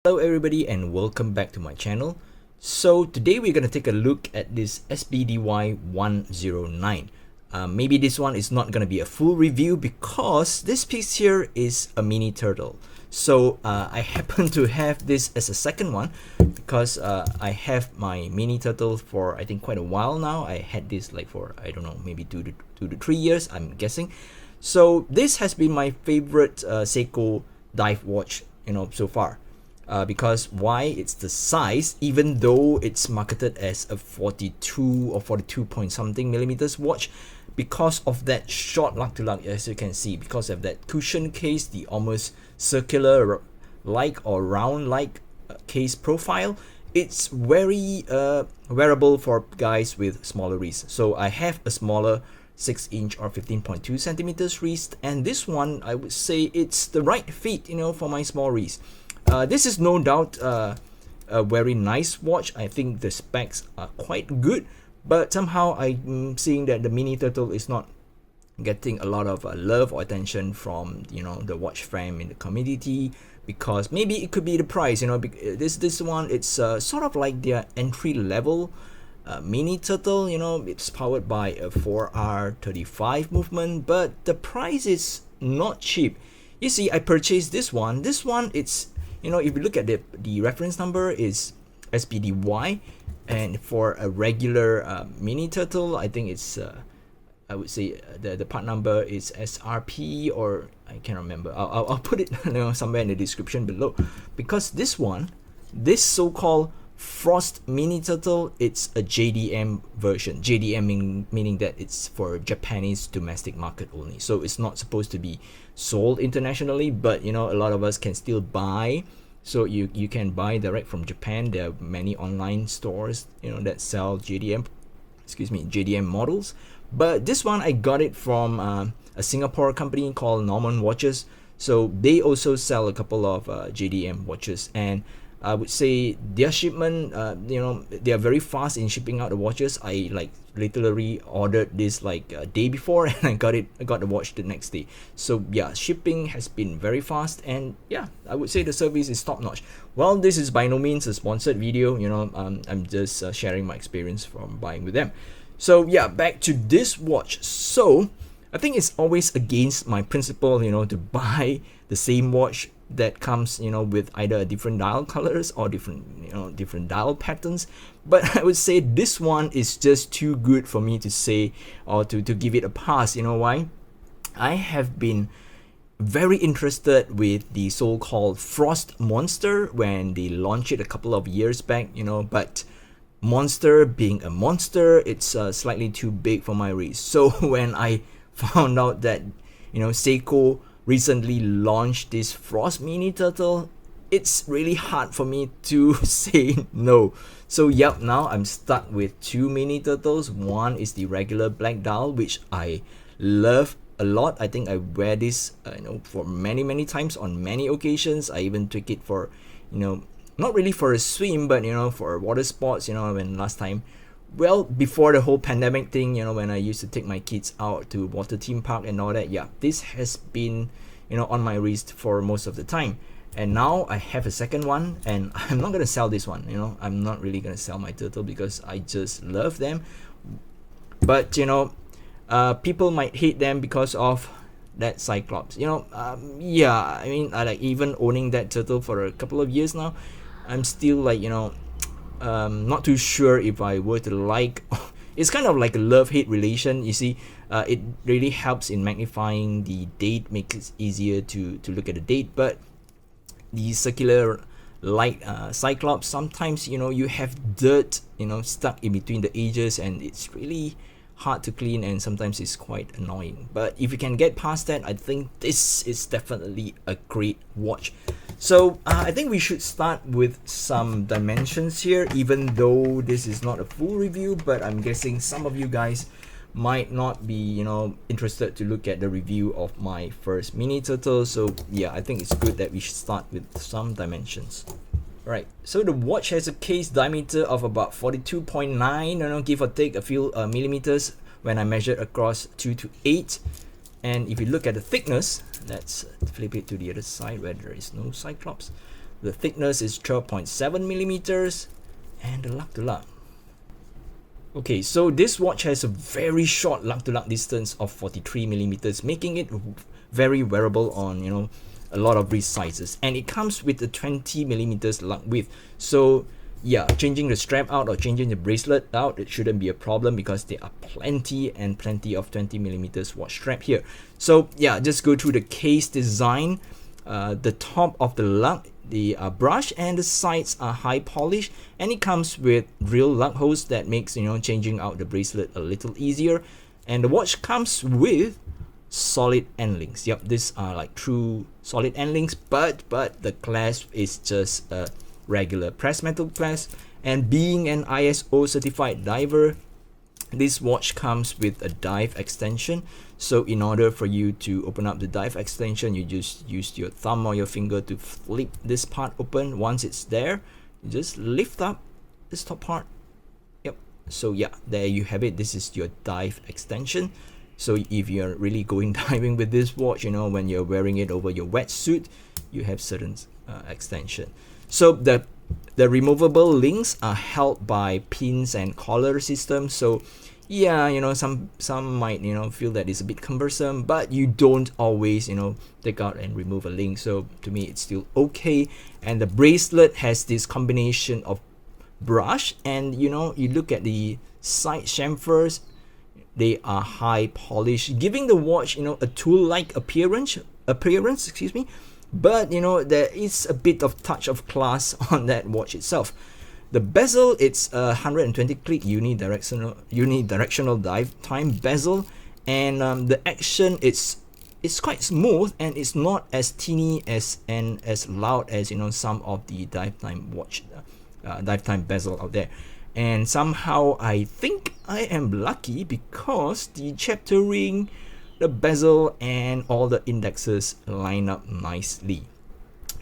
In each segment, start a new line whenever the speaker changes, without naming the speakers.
Hello everybody and welcome back to my channel. So today we're going to take a look at this SBDY109. Maybe this one is not going to be a full review because this piece here is a mini turtle. So I happen to have this as a second one because I have my mini turtle for I think quite a while now. I had this like for I don't know, maybe 2 to 3 years I'm guessing. So this has been my favorite Seiko dive watch so far. Because why? It's the size. Even though it's marketed as a 42 or 42 point something millimeters watch, because of that short lug to lug, as you can see, because of that cushion case, the almost circular like or round like case profile, it's very wearable for guys with smaller wrists. So I have a smaller 6-inch or 15.2 centimeters wrist, and this one I would say it's the right fit for my small wrist. This is no doubt a very nice watch. I think the specs are quite good, but somehow I'm seeing that the mini turtle is not getting a lot of love or attention from the watch frame in the community, because maybe it could be the price. This one, it's sort of like their entry level mini turtle. It's powered by a 4R35 movement, but the price is not cheap. You see, I purchased this one. This one, it's if you look at the reference number is SBDY, and for a regular mini turtle, I think it's I would say the part number is SRP, or I can't remember. I'll put it somewhere in the description below, because this so-called Frost mini turtle, it's a JDM version. JDM meaning that it's for Japanese domestic market only, so it's not supposed to be sold internationally, but a lot of us can still buy. So you can buy direct from Japan. There are many online stores that sell JDM models, but this one I got it from a Singapore company called Norman Watches. So they also sell a couple of JDM watches, and I would say their shipment, they are very fast in shipping out the watches. I literally ordered this like a day before, and I got the watch the next day. So yeah, shipping has been very fast, and yeah, I would say the service is top notch. Well, this is by no means a sponsored video. I'm just sharing my experience from buying with them. So yeah, back to this watch. So I think it's always against my principle, to buy the same watch that comes with either a different dial colors or different dial patterns. But I would say this one is just too good for me to say or to give it a pass. Why? I have been very interested with the so-called Frost Monster when they launched it a couple of years back, but Monster being a monster, it's slightly too big for my wrist. So when I found out that Seiko recently launched this Frost mini turtle, it's really hard for me to say no. So yep, now I'm stuck with two mini turtles. One is the regular black dial, which I love a lot. I think I wear this for many times on many occasions. I even took it for not really for a swim, but for water sports. When last time, well, before the whole pandemic thing, when I used to take my kids out to water theme park and all that, yeah, this has been on my wrist for most of the time. And now I have a second one, and I'm not gonna sell this one. I'm not really gonna sell my turtle because I just love them. But people might hate them because of that Cyclops. Yeah, I mean, I even owning that turtle for a couple of years now, I'm still not too sure if I were to like. It's kind of like a love-hate relation. You see, it really helps in magnifying the date, makes it easier to look at the date. But the circular light Cyclops, sometimes you have dirt stuck in between the edges, and it's really hard to clean, and sometimes it's quite annoying. But if you can get past that, I think this is definitely a great watch. So I think we should start with some dimensions here, even though this is not a full review, but I'm guessing some of you guys might not be interested to look at the review of my first mini turtle. So yeah, I think it's good that we should start with some dimensions. Right, so the watch has a case diameter of about 42.9, give or take a few millimeters when I measured across 2 to 8. And if you look at the thickness, let's flip it to the other side where there is no Cyclops. The thickness is 12.7 millimeters, and the lug to lug. Okay, so this watch has a very short lug to lug distance of 43 millimeters, making it very wearable on, you know, a lot of wrist sizes, and it comes with a 20 millimeters lug width. So yeah, changing the strap out or changing the bracelet out, it shouldn't be a problem because there are plenty of 20 millimeters watch strap here. So yeah, just go through the case design. The top of the lug, the brush, and the sides are high polish, and it comes with real lug holes that makes, you know, changing out the bracelet a little easier. And the watch comes with solid end links. Yep, these are like true solid end links, but the clasp is just a regular pressed metal clasp. And being an ISO certified diver, this watch comes with a dive extension. So in order for you to open up the dive extension, you just use your thumb or your finger to flip this part open. Once it's there, you just lift up this top part. Yep, so yeah, there you have it. This is your dive extension. So if you're really going diving with this watch, you know, when you're wearing it over your wetsuit, you have certain extension. So the removable links are held by pins and collar system. So yeah, you know, some might, you know, feel that it's a bit cumbersome, but you don't always, you know, take out and remove a link. So to me, it's still okay. And the bracelet has this combination of brush, and you know, you look at the side chamfers, they are high polish, giving the watch, you know, a tool-like appearance, excuse me. But you know, there is a bit of touch of class on that watch itself. The bezel, it's a 120 click unidirectional dive time bezel, and the action, it's quite smooth, and it's not as teeny and as loud as, you know, some of the dive time watch dive time bezel out there. And somehow I think I am lucky because the chapter ring, the bezel, and all the indexes line up nicely.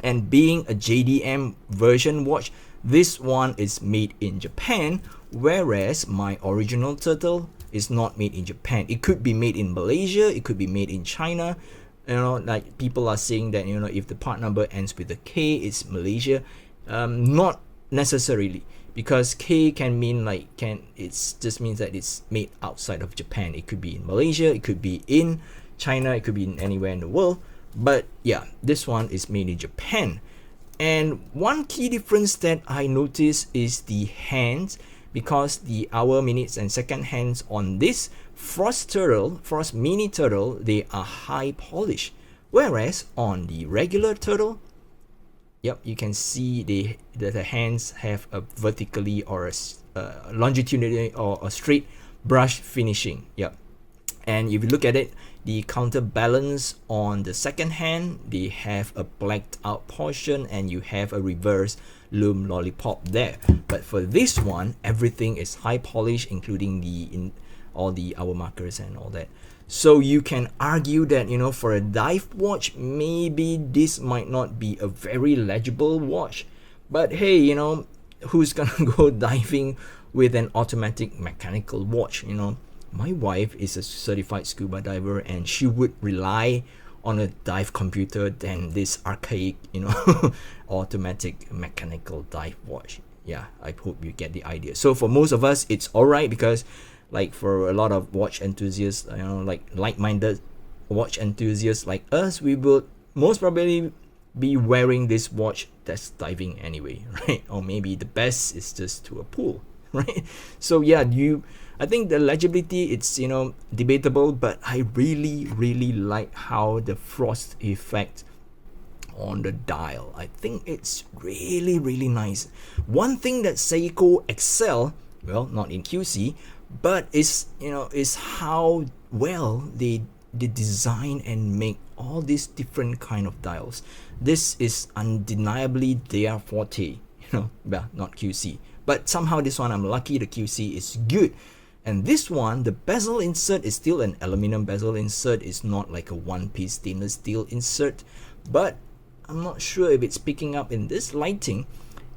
And being a JDM version watch, this one is made in Japan, whereas my original turtle is not made in Japan. It could be made in Malaysia, it could be made in China. You know, like people are saying that, you know, if the part number ends with a K, it's Malaysia. Not necessarily, because K can mean like it just means that it's made outside of Japan. It could be in Malaysia, it could be in China, it could be in anywhere in the world. But yeah, this one is made in Japan. And one key difference that I noticed is the hands, because the hour, minutes, and second hands on this Frost Mini Turtle, they are high polish, whereas on the regular Turtle, yep, you can see the hands have a vertically or a longitudinally or a straight brush finishing. Yep, and if you look at it, the counterbalance on the second hand, they have a blacked out portion, and you have a reverse lume lollipop there. But for this one, everything is high polish, including all the hour markers and all that. So you can argue that, you know, for a dive watch, maybe this might not be a very legible watch. But hey, you know, who's gonna go diving with an automatic mechanical watch, you know? My wife is a certified scuba diver, and she would rely on a dive computer than this archaic, you know, automatic mechanical dive watch. Yeah, I hope you get the idea. So for most of us, it's alright, because like for a lot of watch enthusiasts, you know, like-minded watch enthusiasts like us, we will most probably be wearing this watch that's diving anyway, right? Or maybe the best is just to a pool, right? So yeah, I think the legibility, it's, you know, debatable, but I really like how the frost effect on the dial, I think it's really nice. One thing that Seiko excel, well, not in QC, but is, you know, is how well they design and make all these different kind of dials. This is undeniably their forte, you know, well, not QC, but somehow this one I'm lucky the QC is good. And this one, the bezel insert is still an aluminum bezel insert. It's not like a one-piece stainless steel insert, but I'm not sure if it's picking up in this lighting.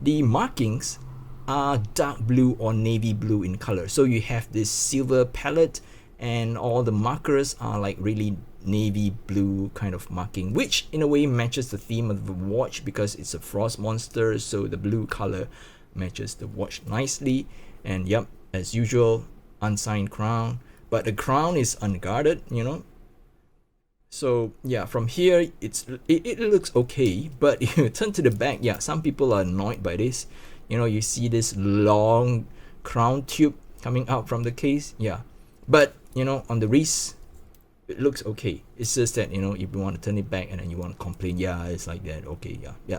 The markings are dark blue or navy blue in color. So you have this silver palette, and all the markers are like really navy blue kind of marking, which in a way matches the theme of the watch because it's a frost monster, so the blue color matches the watch nicely. And yep, as usual, unsigned crown, but the crown is unguarded, you know. So yeah, from here it looks okay, but if you turn to the back, yeah, some people are annoyed by this. You know, you see this long crown tube coming out from the case, yeah, but you know, on the wrist it looks okay. It's just that, you know, if you want to turn it back and then you want to complain, yeah, it's like that, okay, yeah,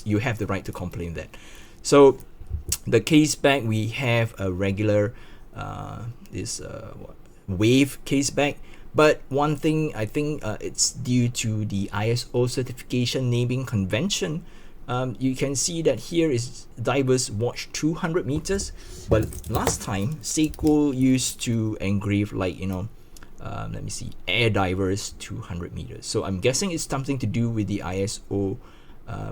you have the right to complain that. So the case back, we have a regular wave case back, but one thing I think it's due to the ISO certification naming convention. You can see that here is divers watch 200 meters, but last time Seiko used to engrave like, you know, let me see, air divers 200 meters. So I'm guessing it's something to do with the ISO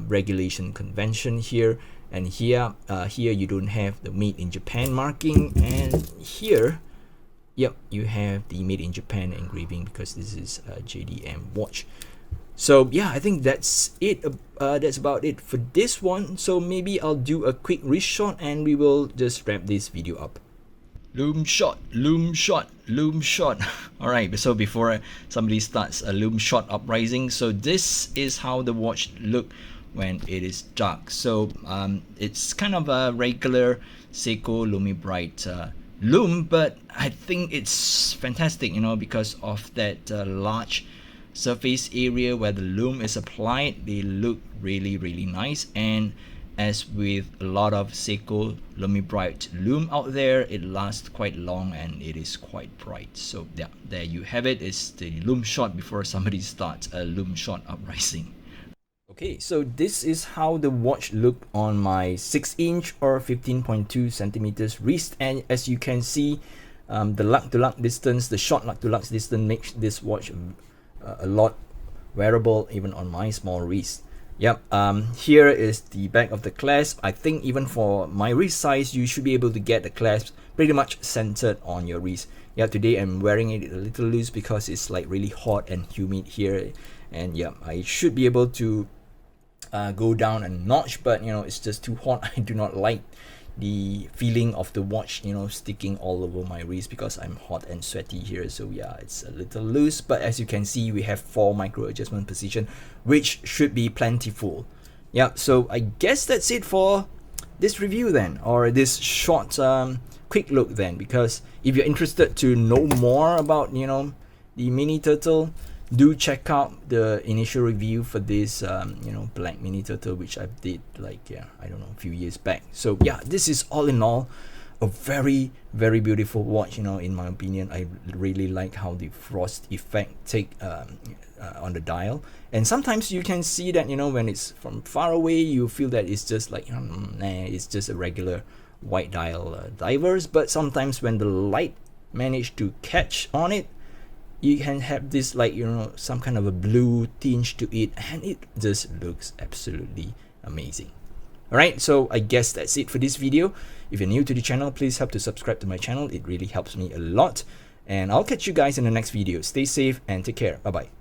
regulation convention here. And here you don't have the made in Japan marking, and here, yep, you have the made in Japan engraving because this is a JDM watch. So yeah, I think that's it. That's about it for this one. So maybe I'll do a quick wrist shot and we will just wrap this video up. Loom shot, loom shot, loom shot. All right, so before somebody starts a loom shot uprising, so this is how the watch look when it is dark. So it's kind of a regular Seiko Lumi Bright loom, but I think it's fantastic, you know, because of that large surface area where the loom is applied. They look really, really nice. And as with a lot of Seiko Lumi Bright loom out there, it lasts quite long and it is quite bright. So yeah, there you have it. It's the loom shot before somebody starts a loom shot uprising. Okay, so this is how the watch looked on my 6-inch or 15.2 centimeters wrist, and as you can see, the lug to lug distance, the short lug to lug distance makes this watch a lot wearable even on my small wrist. Yep, here is the back of the clasp. I think even for my wrist size, you should be able to get the clasp pretty much centered on your wrist. Yeah, today I'm wearing it a little loose because it's like really hot and humid here, and yeah, I should be able to go down a notch, but you know, it's just too hot. I do not like the feeling of the watch, you know, sticking all over my wrist because I'm hot and sweaty here. So yeah, it's a little loose, but as you can see, we have 4 micro adjustment position, which should be plentiful. Yeah, so I guess that's it for this review then, or this short quick look then, because if you're interested to know more about, you know, the mini turtle, do check out the initial review for this you know, black mini turtle, which I did like, yeah, I don't know, a few years back. So yeah, this is all in all a very, very beautiful watch, you know, in my opinion. I really like how the frost effect take on the dial, and sometimes you can see that, you know, when it's from far away, you feel that it's just like, nah, it's just a regular white dial divers, but sometimes when the light manage to catch on it, you can have this, like, you know, some kind of a blue tinge to it, and it just looks absolutely amazing. Alright, so I guess that's it for this video. If you're new to the channel, please help to subscribe to my channel. It really helps me a lot, and I'll catch you guys in the next video. Stay safe and take care. Bye bye.